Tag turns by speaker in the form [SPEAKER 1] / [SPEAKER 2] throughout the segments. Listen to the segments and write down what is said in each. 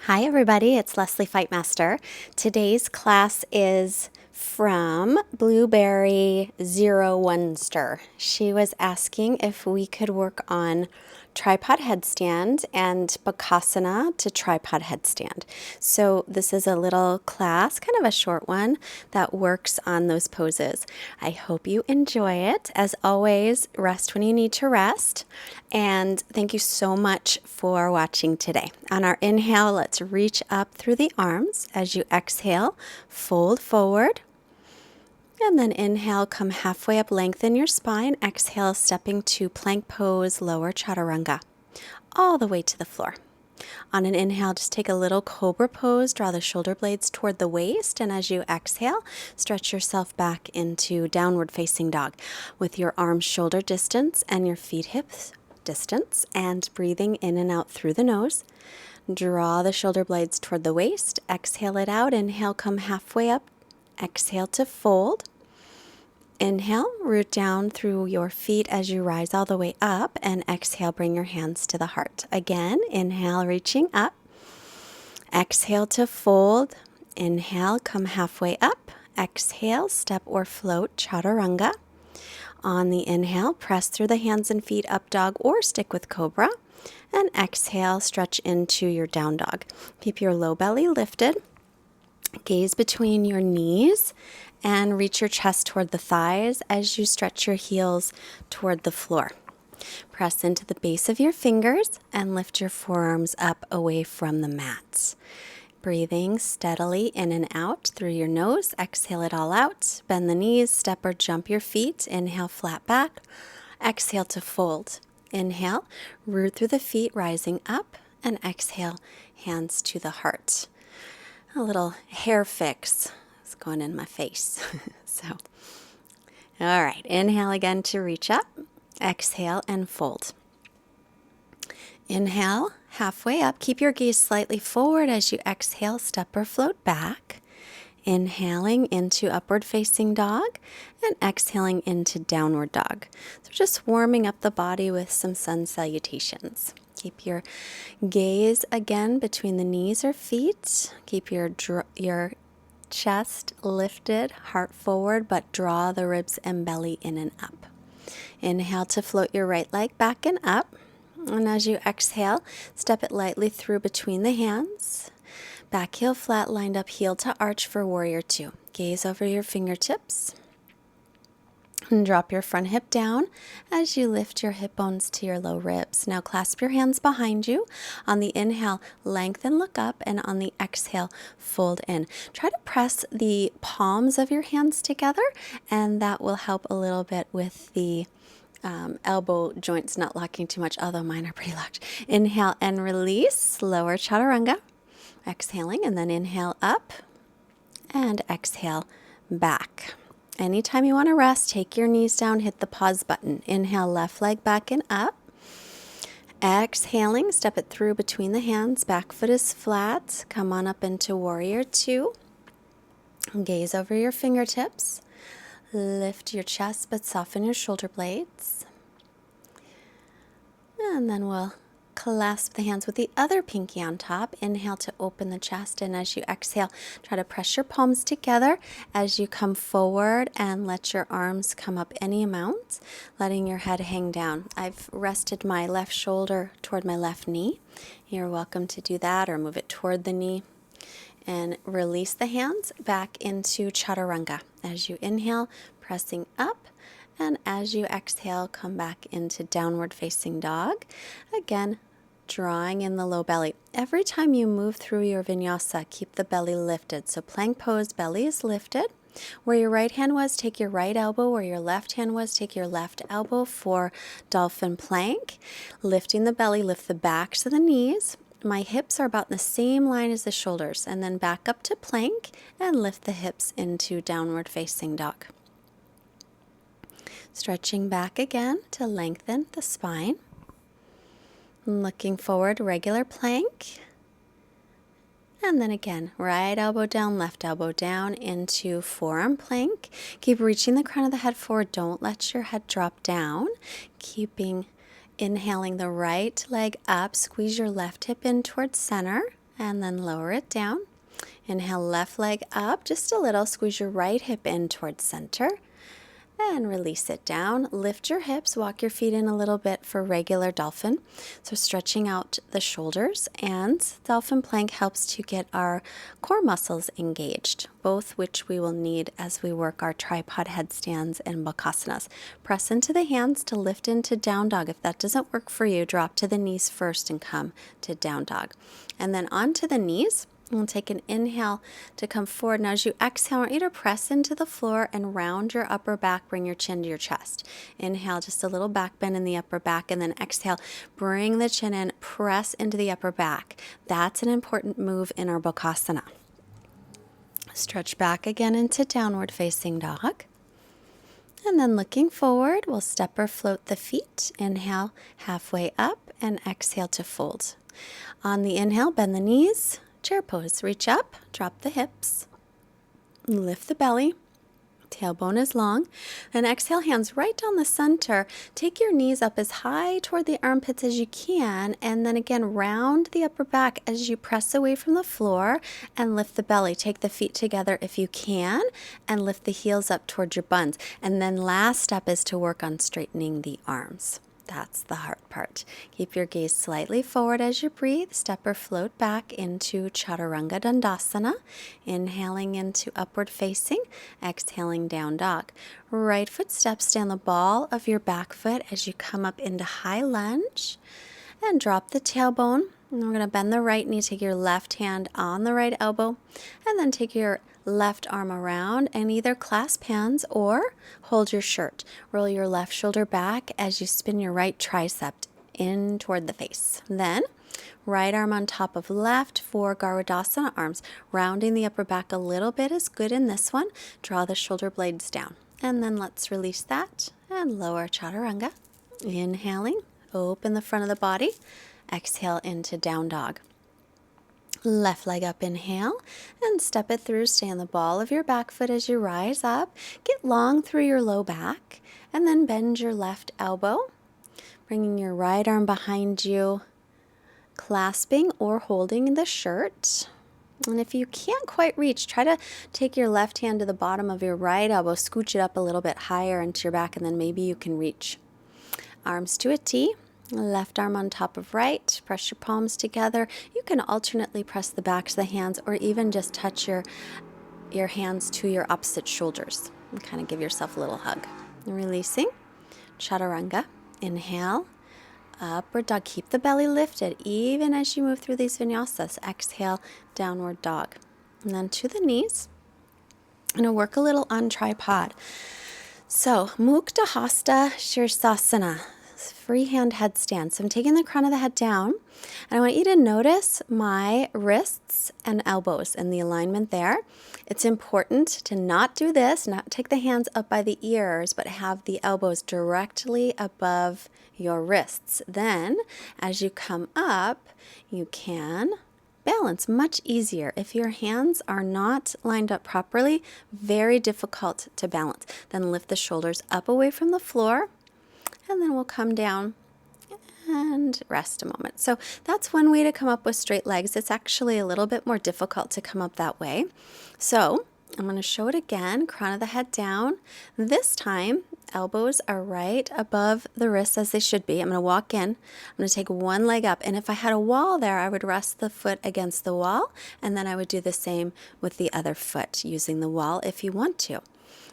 [SPEAKER 1] Hi everybody, it's Lesley Fightmaster. Today's class is from Blueberry01ster. She was asking if we could work on tripod headstand and Bakasana to tripod headstand. So this is a little class, kind of a short one, that works on those poses. I hope you enjoy it. As always, rest when you need to rest. And thank you so much for watching today. On our inhale, let's reach up through the arms. As you exhale, fold forward. And then inhale, come halfway up, lengthen your spine. Exhale, stepping to plank pose, lower chaturanga, all the way to the floor. On an inhale, just take a little cobra pose, draw the shoulder blades toward the waist, and as you exhale, stretch yourself back into downward facing dog with your arms shoulder distance and your feet hips distance, and breathing in and out through the nose. Draw the shoulder blades toward the waist, exhale it out, inhale, come halfway up. Exhale to fold. Inhale, root down through your feet as you rise all the way up, and exhale, bring your hands to the heart. Again, inhale, reaching up. Exhale to fold. Inhale, come halfway up. Exhale, step or float, chaturanga. On the inhale, press through the hands and feet, up dog or stick with cobra. And exhale, stretch into your down dog. Keep your low belly lifted. Gaze between your knees and reach your chest toward the thighs as you stretch your heels toward the floor. Press into the base of your fingers and lift your forearms up away from the mat. Breathing steadily in and out through your nose. Exhale it all out. Bend the knees, step or jump your feet. Inhale, flat back. Exhale to fold. Inhale, root through the feet, rising up. And exhale, hands to the heart. A little hair fix is going in my face. All right, inhale again to reach up. Exhale and fold. Inhale, halfway up. Keep your gaze slightly forward as you exhale, step or float back. Inhaling into upward facing dog and exhaling into downward dog. So just warming up the body with some sun salutations. Keep your gaze again between the knees or feet. Keep your chest lifted, heart forward, but draw the ribs and belly in and up. Inhale to float your right leg back and up. And as you exhale, step it lightly through between the hands. Back heel flat, lined up, heel to arch for warrior two. Gaze over your fingertips. And drop your front hip down as you lift your hip bones to your low ribs. Now clasp your hands behind you. On the inhale, lengthen, look up, and on the exhale, fold in. Try to press the palms of your hands together, and that will help a little bit with the elbow joints not locking too much, although mine are pretty locked. Inhale and release, lower chaturanga. Exhaling, and then inhale up, and exhale back. Anytime you want to rest, take your knees down, hit the pause button. Inhale, left leg back and up. Exhaling, step it through between the hands. Back foot is flat. Come on up into warrior two. Gaze over your fingertips. Lift your chest, but soften your shoulder blades. And then we'll clasp the hands with the other pinky on top. Inhale to open the chest, and as you exhale, try to press your palms together as you come forward and let your arms come up any amount, letting your head hang down. I've rested my left shoulder toward my left knee. You're welcome to do that or move it toward the knee. And release the hands back into chaturanga. As you inhale, pressing up. And as you exhale, come back into downward facing dog. Again, drawing in the low belly. Every time you move through your vinyasa, keep the belly lifted. So plank pose, belly is lifted. Where your right hand was, take your right elbow. Where your left hand was, take your left elbow for dolphin plank. Lifting the belly, lift the backs of the knees. My hips are about in the same line as the shoulders. And then back up to plank and lift the hips into downward facing dog. Stretching back again to lengthen the spine. Looking forward, regular plank. And then again, right elbow down, left elbow down into forearm plank. Keep reaching the crown of the head forward. Don't let your head drop down. Keeping inhaling the right leg up. Squeeze your left hip in towards center and then lower it down. Inhale, left leg up just a little. Squeeze your right hip in towards center and release it down. Lift your hips, walk your feet in a little bit for regular dolphin. So stretching out the shoulders, and dolphin plank helps to get our core muscles engaged, both which we will need as we work our tripod headstands and bakasanas. Press into the hands to lift into down dog. If that doesn't work for you, drop to the knees first and come to down dog. And then onto the knees. We'll take an inhale to come forward. Now as you exhale, I want you to press into the floor and round your upper back, bring your chin to your chest. Inhale, just a little back bend in the upper back, and then exhale, bring the chin in, press into the upper back. That's an important move in our Bakasana. Stretch back again into downward facing dog. And then looking forward, we'll step or float the feet. Inhale, halfway up, and exhale to fold. On the inhale, bend the knees. Chair pose. Reach up, drop the hips, lift the belly, tailbone is long, and exhale, hands right down the center. Take your knees up as high toward the armpits as you can, and then again round the upper back as you press away from the floor and lift the belly. Take the feet together if you can and lift the heels up towards your buns. And then last step is to work on straightening the arms. That's the hard part. Keep your gaze slightly forward as you breathe. Step or float back into Chaturanga Dandasana. Inhaling into upward facing. Exhaling down dog. Right foot steps, stand the ball of your back foot as you come up into high lunge. And drop the tailbone. And we're going to bend the right knee. Take your left hand on the right elbow. And then take your left arm around and either clasp hands or hold your shirt. Roll your left shoulder back as you spin your right tricep in toward the face. Then right arm on top of left for Garudasana arms. Rounding the upper back a little bit is good in this one. Draw the shoulder blades down. And then let's release that and lower Chaturanga. Inhaling, open the front of the body. Exhale into down dog. Left leg up, inhale, and step it through. Stay on the ball of your back foot as you rise up. Get long through your low back, and then bend your left elbow, bringing your right arm behind you, clasping or holding the shirt. And if you can't quite reach, try to take your left hand to the bottom of your right elbow, scooch it up a little bit higher into your back, and then maybe you can reach. Arms to a T. Left arm on top of right, press your palms together. You can alternately press the backs of the hands or even just touch your hands to your opposite shoulders and kind of give yourself a little hug. Releasing, Chaturanga, inhale, upward dog. Keep the belly lifted even as you move through these vinyasas. Exhale, downward dog. And then to the knees. I'm going to work a little on tripod. So, Mukta Hasta Sirsana. Freehand headstand. So I'm taking the crown of the head down, and I want you to notice my wrists and elbows and the alignment there. It's important to not do this, not take the hands up by the ears, but have the elbows directly above your wrists. Then, as you come up, you can balance much easier. If your hands are not lined up properly, very difficult to balance. Then lift the shoulders up away from the floor. And then we'll come down and rest a moment. So that's one way to come up with straight legs. It's actually a little bit more difficult to come up that way. So I'm going to show it again. Crown of the head down. This time, elbows are right above the wrists as they should be. I'm going to walk in. I'm going to take one leg up. And if I had a wall there, I would rest the foot against the wall. And then I would do the same with the other foot using the wall if you want to.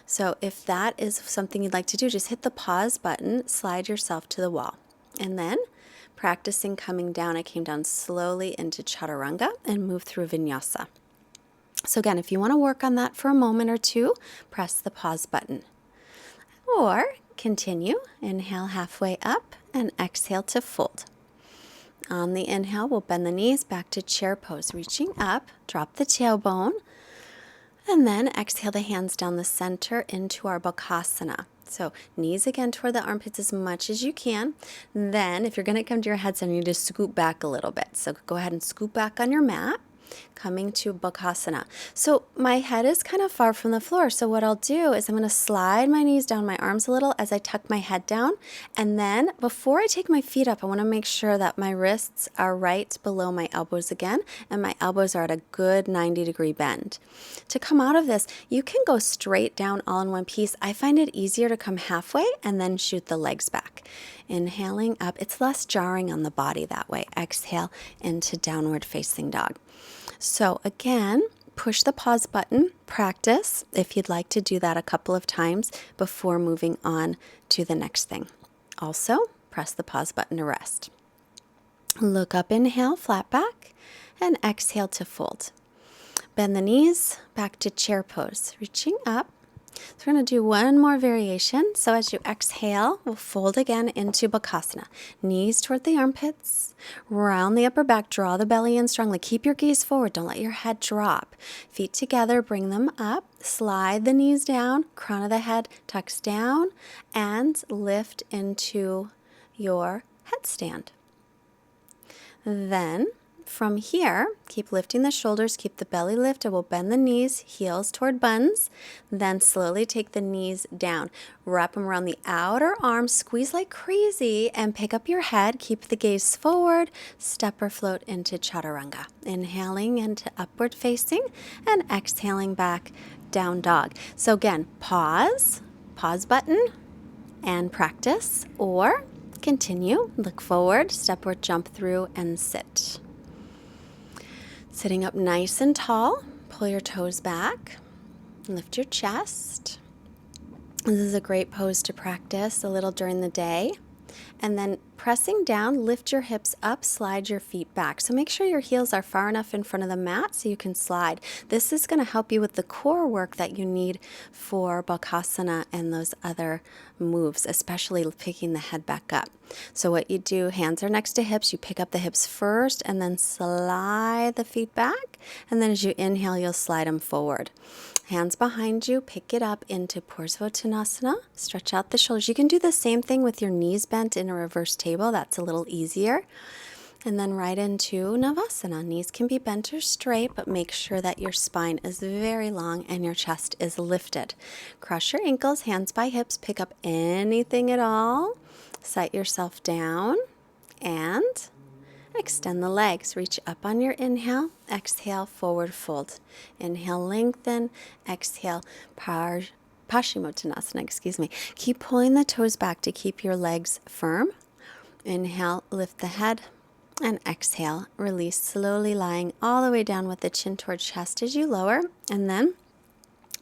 [SPEAKER 1] So if that is something you'd like to do, just hit the pause button, slide yourself to the wall. And then practicing coming down, I came down slowly into Chaturanga and moved through Vinyasa. So again, if you want to work on that for a moment or two, press the pause button. Or continue, inhale halfway up and exhale to fold. On the inhale, we'll bend the knees back to chair pose, reaching up, drop the tailbone. And then exhale the hands down the center into our Bakasana. So knees again toward the armpits as much as you can. Then if you're going to come to your headstand, you need to scoop back a little bit. So go ahead and scoop back on your mat. coming to Bakasana. So my head is kind of far from the floor. So what I'll do is I'm going to slide my knees down my arms a little as I tuck my head down. And then before I take my feet up, I want to make sure that my wrists are right below my elbows again, and my elbows are at a good 90-degree bend. To come out of this, you can go straight down all in one piece. I find it easier to come halfway and then shoot the legs back. Inhaling up, it's less jarring on the body that way. Exhale into downward facing dog. So again, push the pause button, practice if you'd like to do that a couple of times before moving on to the next thing. Also, press the pause button to rest. Look up, inhale, flat back, and exhale to fold. Bend the knees, back to chair pose, reaching up. So we're going to do one more variation. So as you exhale, we'll fold again into Bakasana. Knees toward the armpits, round the upper back, draw the belly in strongly. Keep your gaze forward, don't let your head drop. Feet together, bring them up, slide the knees down, crown of the head tucks down, and lift into your headstand. Then from here, keep lifting the shoulders, keep the belly lifted. We'll bend the knees, heels toward buns. Then slowly take the knees down. Wrap them around the outer arms, squeeze like crazy, and pick up your head. Keep the gaze forward, step or float into chaturanga. Inhaling into upward facing, and exhaling back down dog. So again, pause button, and practice, or continue, look forward, step or jump through, and sit. Sitting up nice and tall, pull your toes back, lift your chest. This is a great pose to practice a little during the day. And then pressing down, lift your hips up, slide your feet back. So make sure your heels are far enough in front of the mat so you can slide. This is going to help you with the core work that you need for Bakasana and those other moves, especially picking the head back up. So what you do, hands are next to hips, you pick up the hips first and then slide the feet back. And then as you inhale, you'll slide them forward. Hands behind you, pick it up into Parsvottanasana. Stretch out the shoulders. You can do the same thing with your knees bent in a reverse table. That's a little easier. And then right into Navasana. Knees can be bent or straight, but make sure that your spine is very long and your chest is lifted. Cross your ankles, hands by hips. Pick up anything at all. Set yourself down and extend the legs. Reach up on your inhale. Exhale, forward fold. Inhale, lengthen. Exhale, Paschimottanasana, Keep pulling the toes back to keep your legs firm. Inhale, lift the head. And exhale, release slowly, lying all the way down with the chin towards chest as you lower. And then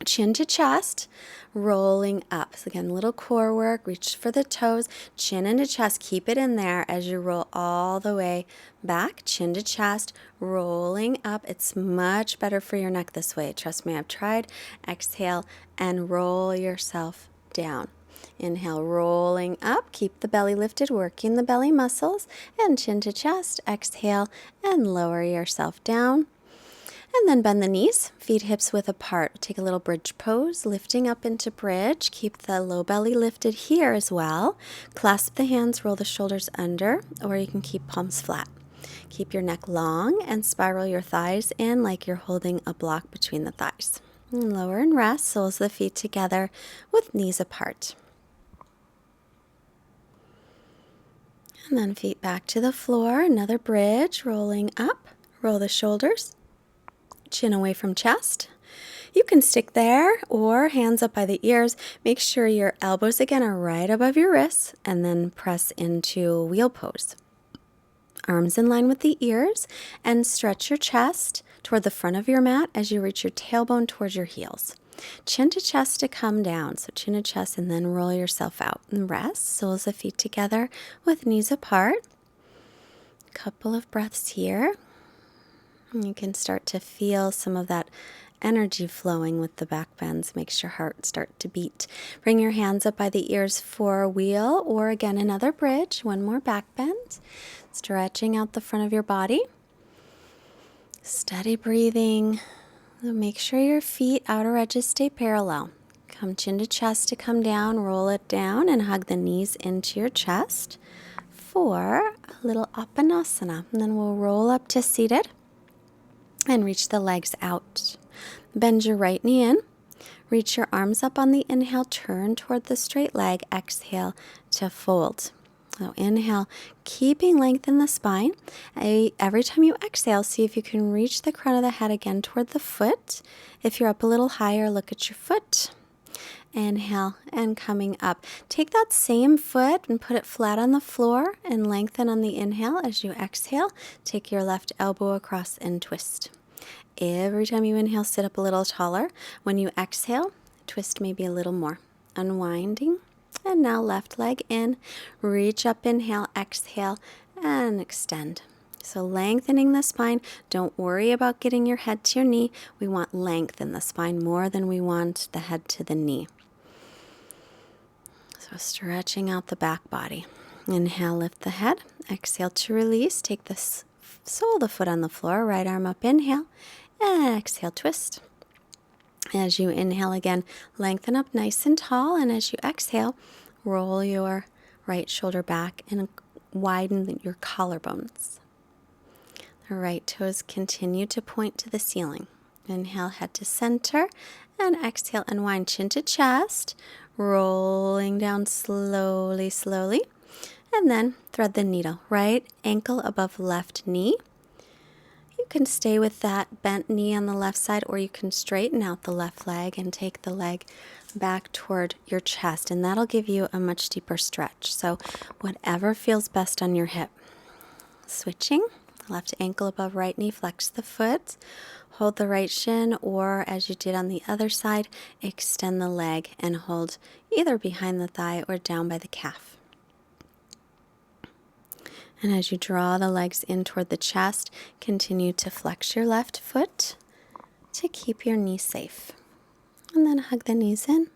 [SPEAKER 1] chin to chest, rolling up. So again, little core work, reach for the toes, chin into chest, keep it in there as you roll all the way back, chin to chest, rolling up. It's much better for your neck this way. Trust me, I've tried. Exhale and roll yourself down. Inhale, rolling up, keep the belly lifted, working the belly muscles, and chin to chest. Exhale and lower yourself down. And then bend the knees, feet hips width apart. Take a little bridge pose, lifting up into bridge. Keep the low belly lifted here as well. Clasp the hands, roll the shoulders under, or you can keep palms flat. Keep your neck long and spiral your thighs in like you're holding a block between the thighs. And lower and rest, soles of the feet together with knees apart. And then feet back to the floor, another bridge, rolling up, roll the shoulders. Chin away from chest. You can stick there or hands up by the ears. Make sure your elbows again are right above your wrists and then press into wheel pose. Arms in line with the ears and stretch your chest toward the front of your mat as you reach your tailbone towards your heels. Chin to chest to come down. So chin to chest and then roll yourself out and rest. Soles of feet together with knees apart. A couple of breaths here. And you can start to feel some of that energy flowing with the back bends. Makes your heart start to beat. Bring your hands up by the ears for a wheel or again another bridge. One more back bend. Stretching out the front of your body. Steady breathing. Make sure your feet, outer edges stay parallel. Come chin to chest to come down. Roll it down and hug the knees into your chest for a little Appanasana. And then we'll roll up to seated. and reach the legs out. Bend your right knee in. Reach your arms up on the inhale, turn toward the straight leg. Exhale to fold. So inhale, keeping length in the spine. Every time you exhale, see if you can reach the crown of the head again toward the foot. If you're up a little higher, look at your foot. Inhale and coming up. Take that same foot and put it flat on the floor and lengthen on the inhale. As you exhale, take your left elbow across and twist. Every time you inhale, sit up a little taller. When you exhale, twist maybe a little more. Unwinding. And now left leg in. Reach up, inhale, exhale, and extend. So lengthening the spine. Don't worry about getting your head to your knee. We want length in the spine more than we want the head to the knee. So stretching out the back body. Inhale, lift the head. Exhale to release. Take the sole of the foot on the floor. Right arm up, inhale. And exhale, twist. As you inhale again, lengthen up nice and tall. And as you exhale, roll your right shoulder back and widen your collarbones. The right toes continue to point to the ceiling. Inhale, head to center. And exhale, unwind chin to chest. Rolling down slowly, slowly. And then thread the needle. Right ankle above left knee. You can stay with that bent knee on the left side, or you can straighten out the left leg and take the leg back toward your chest, and that'll give you a much deeper stretch. So whatever feels best on your hip. Switching, left ankle above right knee, flex the foot, hold the right shin, or as you did on the other side, extend the leg and hold either behind the thigh or down by the calf. And as you draw the legs in toward the chest, continue to flex your left foot to keep your knee safe. And then hug the knees in.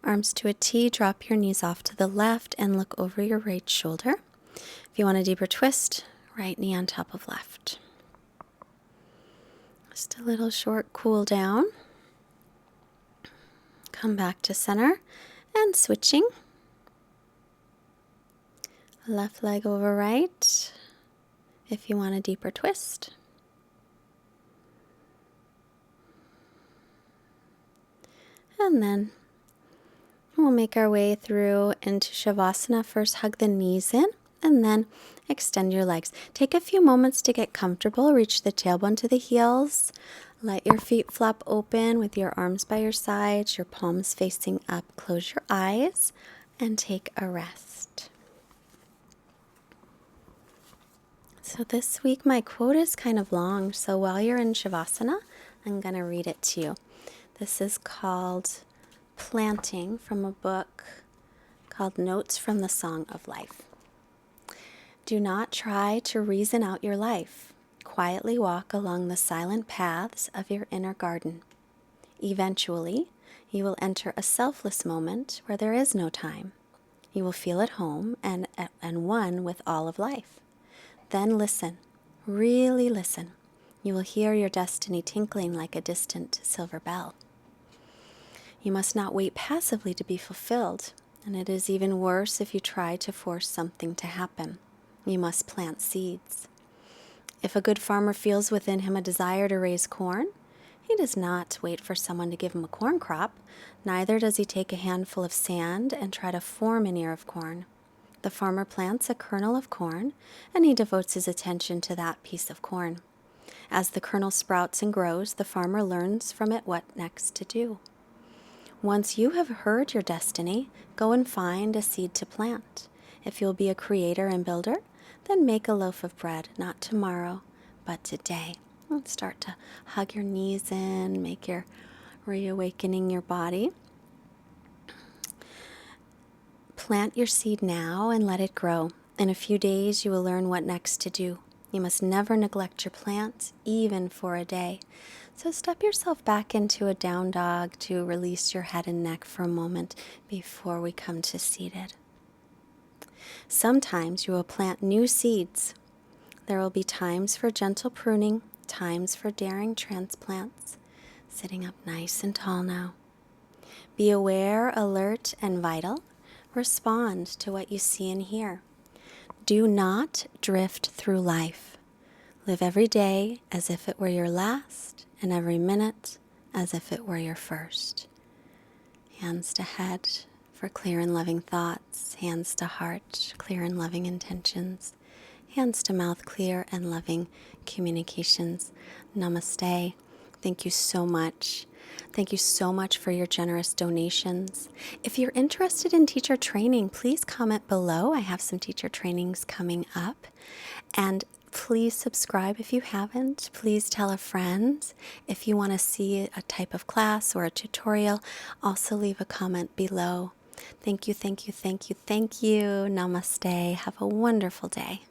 [SPEAKER 1] Arms to a T, drop your knees off to the left and look over your right shoulder. If you want a deeper twist, right knee on top of left. Just a little short cool down. Come back to center and switching. Left leg over right, if you want a deeper twist. And then we'll make our way through into Savasana. First, hug the knees in, and then extend your legs. Take a few moments to get comfortable. Reach the tailbone to the heels. Let your feet flop open with your arms by your sides, your palms facing up. Close your eyes and take a rest. So this week my quote is kind of long, so while you're in Savasana, I'm going to read it to you. This is called Planting, from a book called Notes from the Song of Life. Do not try to reason out your life. Quietly walk along the silent paths of your inner garden. Eventually, you will enter a selfless moment where there is no time. You will feel at home and one with all of life. Then listen, really listen. You will hear your destiny tinkling like a distant silver bell. You must not wait passively to be fulfilled, and it is even worse if you try to force something to happen. You must plant seeds. If a good farmer feels within him a desire to raise corn, he does not wait for someone to give him a corn crop. Neither does he take a handful of sand and try to form an ear of corn. The farmer plants a kernel of corn, and he devotes his attention to that piece of corn. As the kernel sprouts and grows, the farmer learns from it what next to do. Once you have heard your destiny, go and find a seed to plant. If you'll be a creator and builder, then make a loaf of bread, not tomorrow, but today. And start to hug your knees in, make your reawakening your body. Plant your seed now and let it grow. In a few days, you will learn what next to do. You must never neglect your plant, even for a day. So step yourself back into a down dog to release your head and neck for a moment before we come to seated. Sometimes you will plant new seeds. There will be times for gentle pruning, times for daring transplants. Sitting up nice and tall now. Be aware, alert, and vital. Respond to what you see and hear. Do not drift through life. Live every day as if it were your last, and every minute as if it were your first. Hands to head for clear and loving thoughts. Hands to heart, clear and loving intentions. Hands to mouth, clear and loving communications. Namaste. Thank you so much. Thank you so much for your generous donations. If you're interested in teacher training, please comment below. I have some teacher trainings coming up. And please subscribe if you haven't. Please tell a friend. If you want to see a type of class or a tutorial, also leave a comment below. Thank you, thank you, thank you, thank you. Namaste. Have a wonderful day.